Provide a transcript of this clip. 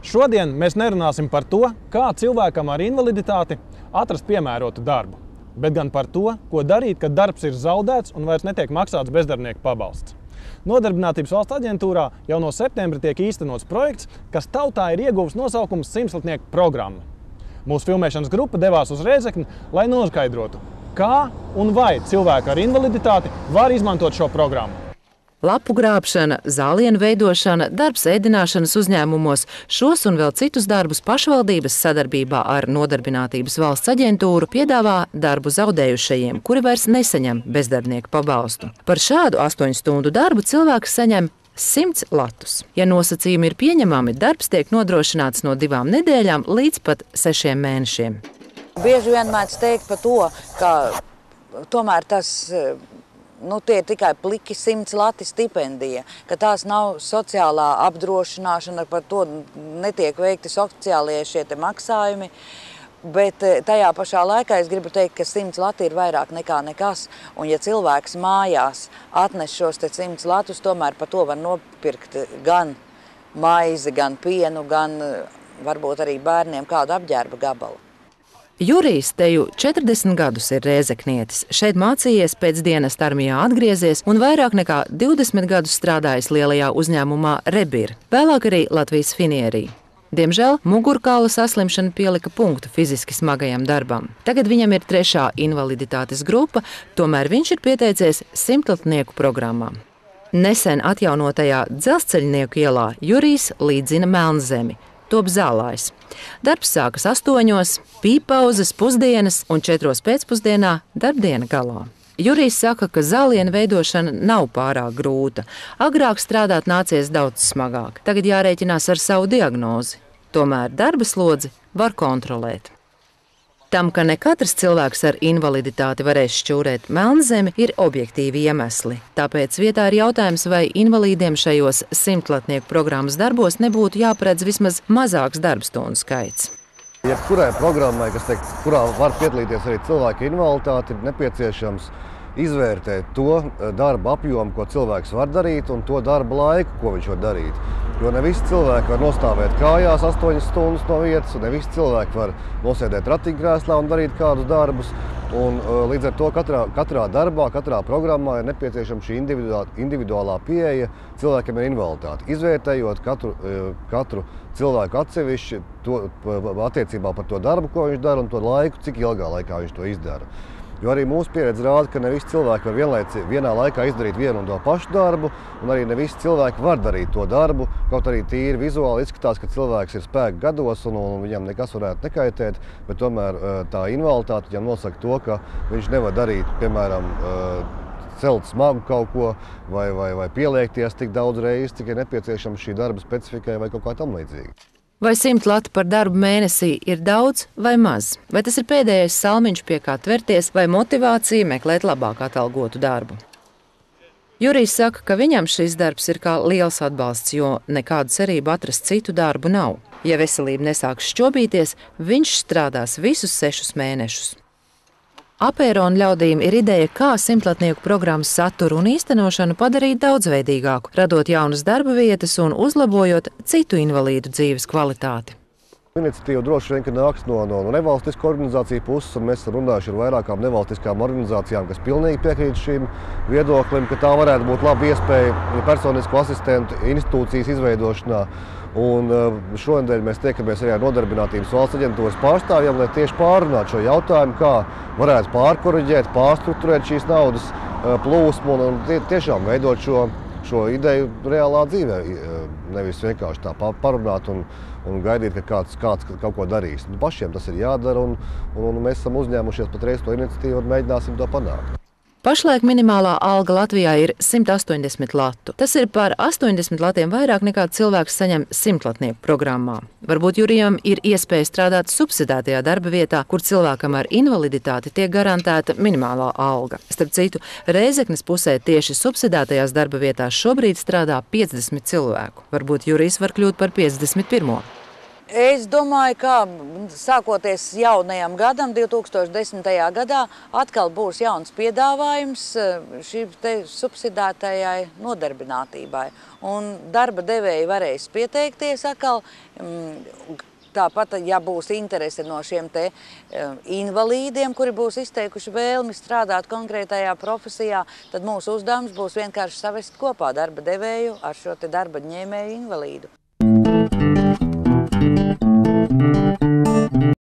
Šodien mēs nerunāsim par to, kā cilvēkam ar invaliditāti atrast piemērotu darbu, bet gan par to, ko darīt, kad darbs ir zaudēts un vairs netiek maksāts bezdarbnieku pabalsts. Nodarbinātības valsts aģentūrā jau no septembra tiek īstenots projekts, kas tautā ir ieguvis nosaukumu Simtlatnieku programma. Mūsu filmēšanas grupa devās uz Rēzekni, lai noskaidrotu, kā un vai cilvēki ar invaliditāti var izmantot šo programmu. Lapu grābšana, zālienu veidošana, darbs ēdināšanas uzņēmumos, šos un vēl citus darbus pašvaldības sadarbībā ar Nodarbinātības valsts aģentūru piedāvā darbu zaudējušajiem, kuri vairs nesaņem bezdarbnieku pabalstu. Par šādu 8 stundu darbu cilvēks saņem 100 latus. Ja nosacījumi ir pieņemami, darbs tiek nodrošināts no 2 nedēļām līdz pat 6 mēnešiem. Bieži vien mēdz teikt par to, ka tomēr tas tie ir tikai pliki 100 lati stipendija, ka tās nav sociālā apdrošināšana, par to netiek veikti sociālie šie maksājumi. Bet tajā pašā laikā es gribu teikt, ka 100 lati ir vairāk nekā nekas. Un ja cilvēks mājās atnes šos 100 latus, tomēr par to var nopirkt gan maizi, gan pienu, gan varbūt arī bērniem kādu apģērba gabalu. Jurijs te jau 40 gadus ir rēzeknietis. Šeit mācījies, pēc dienesta armijā atgriezies un vairāk nekā 20 gadus strādājis lielajā uzņēmumā Rebir, vēlāk arī Latvijas Finierī. Diemžēl mugurkaula saslimšana pielika punktu fiziski smagajam darbam. Tagad viņam ir 3. invaliditātes grupa, tomēr viņš ir pieteicies Simtlatnieku programmā. Nesen atjaunotajā Dzelzceļnieku ielā Jurijs līdzina Melnzemi. Top zālājs. Darbs sākas 8, pīpauzes, pusdienas un 4 pēcpusdienā darbdiena galā. Jurijs saka, ka zālienu veidošana nav pārāk grūta. Agrāk strādāt nācies daudz smagāk. Tagad jārēķinās ar savu diagnozi. Tomēr darba slodzi var kontrolēt. Tam, ka ne katrs cilvēks ar invaliditāti varēs šķūrēt Melnzemi, ir objektīvi iemesli. Tāpēc vietā ir jautājums, vai invalīdiem šajos Simtlatnieku programmas darbos nebūtu jāparedz vismaz mazāks darbstundu skaits. Jebkurai programmai, kurā var piedalīties arī cilvēki ar invaliditāti, ir nepieciešams izvērtēt to darba apjomu, ko cilvēks var darīt, un to darba laiku, ko viņš var darīt. Jo ne visi cilvēki var nostāvēt kājās 8 stundas no vietas, un ne visi cilvēki var nosēdēt ratiņkrēslā un darīt kādus darbus. Un, līdz ar to katrā darbā, katrā programmā ir nepieciešama šī individuālā pieeja cilvēkiem ar invaliditāti. Izvērtējot katru cilvēku atsevišķi attiecībā par to darbu, ko viņš dara, un to laiku, cik ilgā laikā viņš to izdara. Jo arī mūsu pieredze rāda, ka ne visi cilvēki var vienā laikā izdarīt vienu un to pašu darbu, un arī ne visi cilvēki var darīt to darbu, kaut arī tīri vizuāli izskatās, ka cilvēks ir spēka gados un viņam nekas varētu nekaitēt, bet tomēr tā invaliditāte viņam nosaka to, ka viņš nevar darīt, piemēram, celt smagu kaut ko vai pieliekties tik daudz reizes, cik ir nepieciešams šī darba specifikai vai kaut kā tam līdzīgi. Vai 100 lati par darbu mēnesī ir daudz vai maz? Vai tas ir pēdējais salmiņš, pie kā tverties, vai motivācija meklēt labāk atalgotu darbu? Jurijs saka, ka viņam šis darbs ir kā liels atbalsts, jo nekādu cerību atrast citu darbu nav. Ja veselība nesāks šķobīties, viņš strādās visus 6 mēnešus. Apērona ļaudīm ir ideja, kā Simtlatnieku programmas saturu un īstenošanu padarīt daudzveidīgāku, radot jaunas darba vietas un uzlabojot citu invalīdu dzīves kvalitāti. Iniciatīva droši vien nāks no nevalstisku organizāciju puses, un mēs runājuši ar vairākām nevalstiskām organizācijām, kas pilnīgi piekrīt šīm viedoklim, ka tā varētu būt laba iespēja personisku asistentu institūcijas izveidošanā. Un šonedēļ mēs tiekamies arī ar Nodarbinātības valsts aģentūras pārstāvjiem, lai tieši pārunātu šo jautājumu, kā varētu pārkoriģēt, pārstrukturēt šīs naudas plūsmu un tiešām veidot šo ideju reālā dzīvē. Nevis vienkārši tā parunāt un gaidīt, ka kāds kaut ko darīs. Pašiem tas ir jādara, un mēs esam uzņēmušies patreiz to iniciatīvu un mēģināsim to panākt. Pašlaik minimālā alga Latvijā ir 180 latu. Tas ir par 80 latiem vairāk nekā cilvēks saņem Simtlatnieku programmā. Varbūt Jurijam ir iespēja strādāt subsidētajā darba vietā, kur cilvēkam ar invaliditāti tiek garantēta minimālā alga. Starp citu, Rēzeknes pusē tieši subsidētajās darba vietās šobrīd strādā 50 cilvēku. Varbūt Jurijs var kļūt par 51. Es domāju, ka sākoties jaunajam gadam, 2010. gadā, atkal būs jauns piedāvājums šī subsidētajai nodarbinātībai. Un darba devēji varēs pieteikties atkal. Tāpat, ja būs interese no šiem te invalīdiem, kuri būs izteikuši vēlmi strādāt konkrētajā profesijā, tad mūsu uzdevums būs vienkārši savest kopā darba devēju ar šo te darba ņēmēju invalīdu.